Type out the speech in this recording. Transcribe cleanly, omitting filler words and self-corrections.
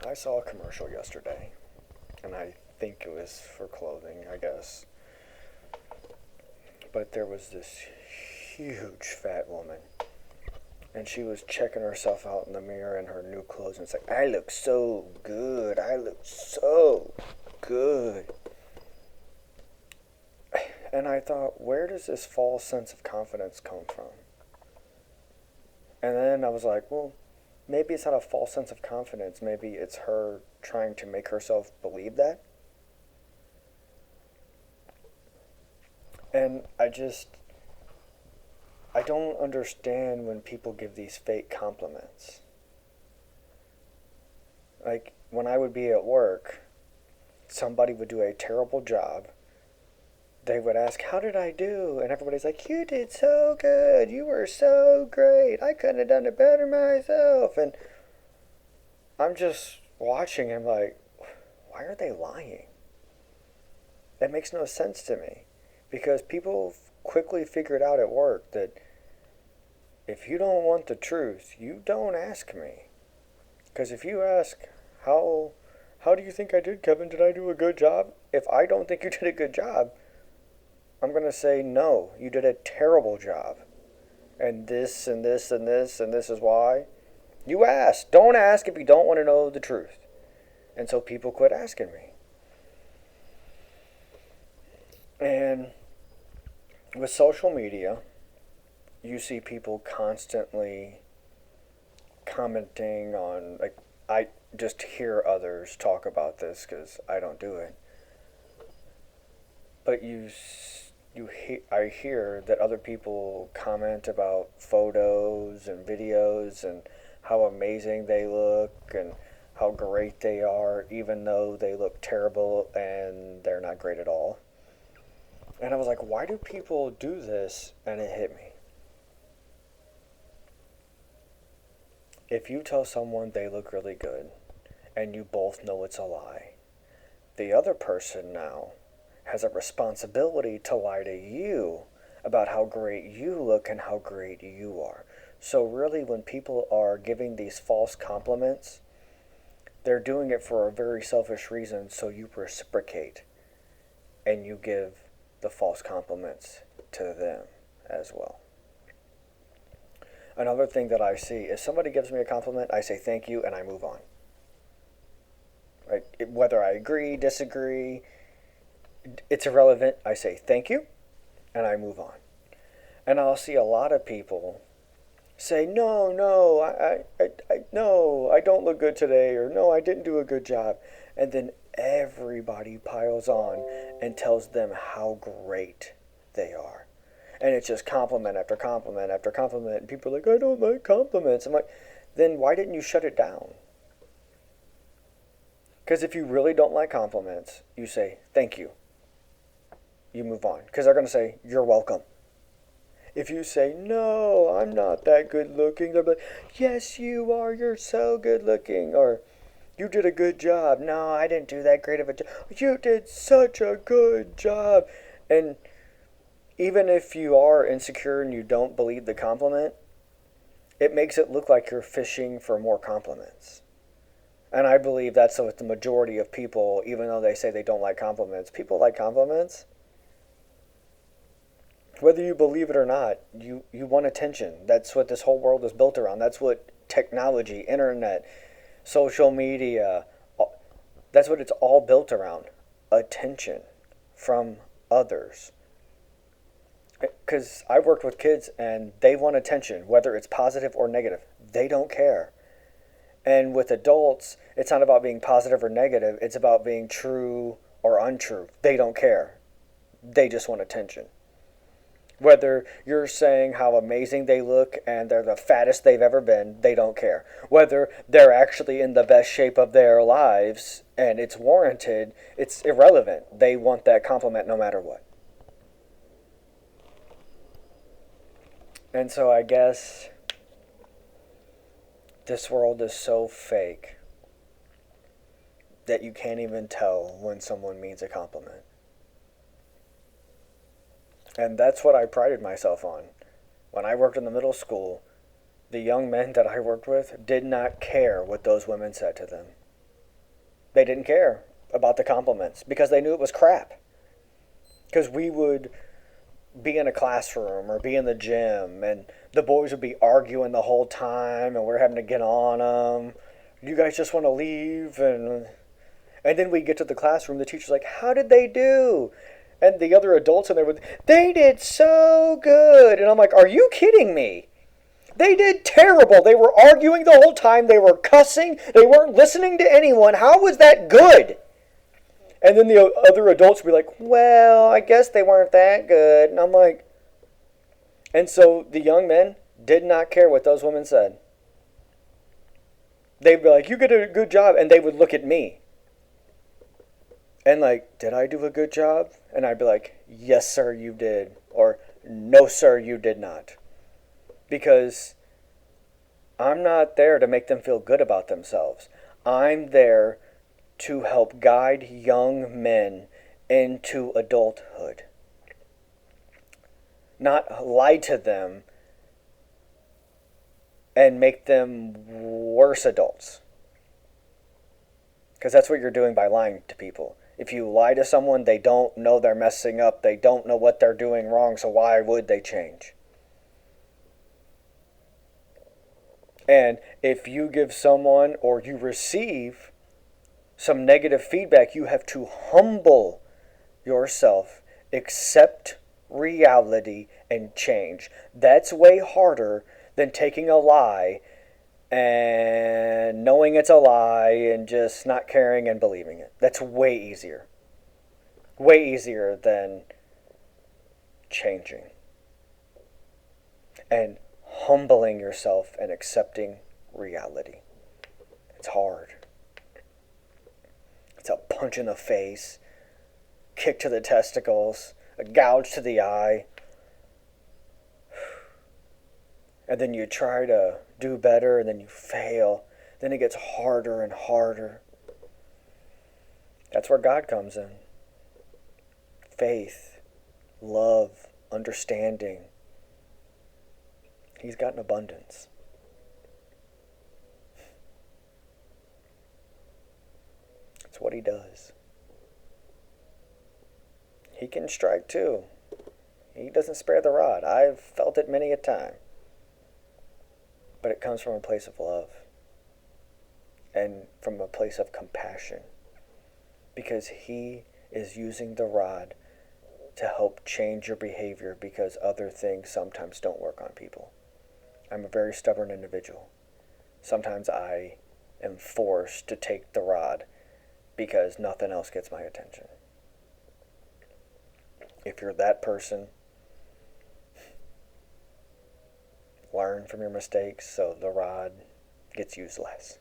I saw a commercial yesterday, and I think it was for clothing, I guess. But there was this huge fat woman, and she was checking herself out in the mirror in her new clothes, and it's like, I look so good. I look so good. And I thought, where does this false sense of confidence come from? And then I was like, well, maybe it's not a false sense of confidence. Maybe it's her trying to make herself believe that. And I don't understand when people give these fake compliments. Like, when I would be at work, somebody would do a terrible job. They would ask, how did I do? And everybody's like, you did so good. You were so great. I couldn't have done it better myself. And I'm just watching and like, why are they lying? That makes no sense to me. Because people quickly figured out at work that if you don't want the truth, you don't ask me. Because if you ask, how do you think I did, Kevin? Did I do a good job? If I don't think you did a good job, I'm going to say, no, you did a terrible job. And this and this and this and this is why. You ask. Don't ask if you don't want to know the truth. And so people quit asking me. And with social media, you see people constantly commenting on, like, I just hear others talk about this because I don't do it. But I hear that other people comment about photos and videos and how amazing they look and how great they are, even though they look terrible and they're not great at all. And I was like, why do people do this? And it hit me. If you tell someone they look really good and you both know it's a lie, the other person now has a responsibility to lie to you about how great you look and how great you are. So really, when people are giving these false compliments, they're doing it for a very selfish reason, so you reciprocate and you give the false compliments to them as well. Another thing that I see is somebody gives me a compliment, I say thank you, and I move on. Right? Whether I agree, disagree, it's irrelevant. I say thank you, and I move on. And I'll see a lot of people say, no, no, I don't look good today, or no, I didn't do a good job. And then everybody piles on and tells them how great they are. And it's just compliment after compliment after compliment. And people are like, I don't like compliments. I'm like, then why didn't you shut it down? Because if you really don't like compliments, you say, thank you. You move on. Because they're going to say, you're welcome. If you say, no, I'm not that good looking, they'll be like, yes, you are. You're so good looking. Or, you did a good job. No, I didn't do that great of a job. You did such a good job. And even if you are insecure and you don't believe the compliment, it makes it look like you're fishing for more compliments. And I believe that's what the majority of people, even though they say they don't like compliments, people like compliments. Whether you believe it or not, you want attention. That's what this whole world is built around. That's what technology, internet, social media, that's what it's all built around. Attention from others. Because I worked with kids and they want attention, whether it's positive or negative. They don't care. And with adults, it's not about being positive or negative. It's about being true or untrue. They don't care. They just want attention. Whether you're saying how amazing they look and they're the fattest they've ever been, they don't care. Whether they're actually in the best shape of their lives and it's warranted, it's irrelevant. They want that compliment no matter what. And so I guess this world is so fake that you can't even tell when someone means a compliment. And that's what I prided myself on. When I worked in the middle school, the young men that I worked with did not care what those women said to them. They didn't care about the compliments because they knew it was crap. Because we would be in a classroom or be in the gym and the boys would be arguing the whole time and we're having to get on them. You guys just want to leave, and then we get to the classroom, the teacher's like, how did they do? And the other adults in there would, they did so good. And I'm like, are you kidding me? They did terrible. They were arguing the whole time. They were cussing. They weren't listening to anyone. How was that good? And then the other adults would be like, well, I guess they weren't that good. And I'm like, and so the young men did not care what those women said. They'd be like, you did a good job. And they would look at me. And like, did I do a good job? And I'd be like, yes, sir, you did. Or, no, sir, you did not. Because I'm not there to make them feel good about themselves. I'm there to help guide young men into adulthood. Not lie to them and make them worse adults. Because that's what you're doing by lying to people. If you lie to someone, they don't know they're messing up. They don't know what they're doing wrong, so why would they change? And if you give someone or you receive some negative feedback, you have to humble yourself, accept reality, and change. That's way harder than taking a lie and knowing it's a lie and just not caring and believing it. That's way easier. Way easier than changing. And humbling yourself and accepting reality. It's hard. It's a punch in the face, kick to the testicles, a gouge to the eye. And then you try to do better and then you fail. Then it gets harder and harder. That's where God comes in. Faith, love, understanding. He's got an abundance. It's what he does. He can strike too. He doesn't spare the rod. I've felt it many a time. But it comes from a place of love. And from a place of compassion. Because he is using the rod to help change your behavior because other things sometimes don't work on people. I'm a very stubborn individual. Sometimes I am forced to take the rod because nothing else gets my attention. If you're that person, learn from your mistakes so the rod gets used less.